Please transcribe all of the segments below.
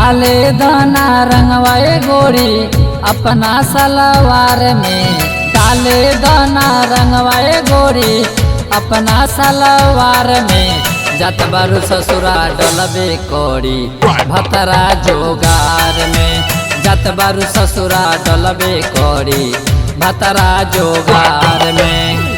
डाले दाना रंगवाए गोरी अपना सलवार में, डाले दाना रंगवाए गोरी अपना सलवार में। जत बारू ससुरा डलबे कोरी भतरा जोगार में, जत बारू ससुरा डलबे कोरी भतरा जोगार में।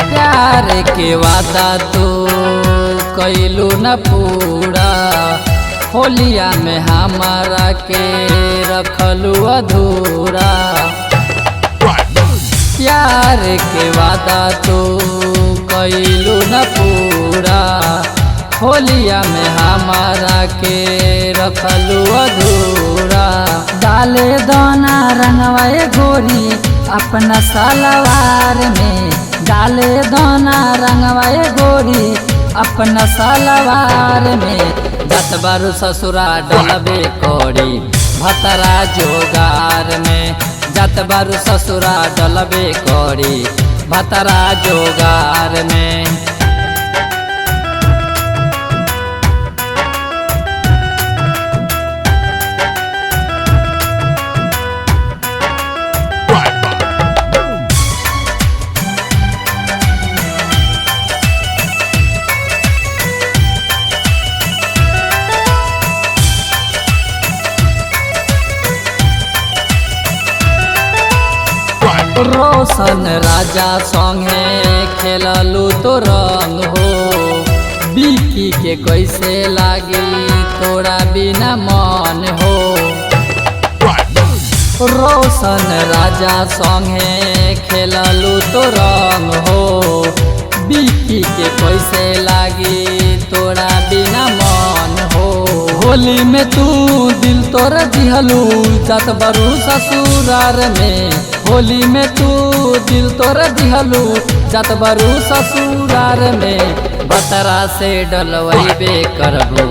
प्यार के वादा तो कैलू न पूरा, होलिया में हमारा के रखलू अधूरा। प्यार के वादा तो कैलू न पूरा, होलिया में हमारा के रखलू अधूरा। डाले दाना रंगवाए गोरी अपना सलवार में, डाले दाना रंगवाए गोरी अपना सलवार में। जत बारू ससुरा डलबे कोरी भतरा जोगार में, जत बारू ससुरा डलबे कोरी भतरा जोगार में। रोशन राजा संगे खेललू तो रंग हो, बिकी के कैसे लागी तोरा बिना मन हो। रोशन राजा संगे खेललू तो रंग हो, बिकी के कैसे लागी तोरा बिना मन हो। होली में तू दिल तोड़ दिहलू जत बारू ससुरार में, होली में तू दिल तोड़ दिहलू जत बारू ससुरार में। भतरा से डलवैबे करबू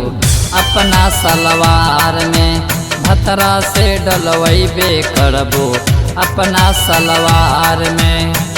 अपना सलवार में, भतरा से डलवैबे करबू अपना सलवार में।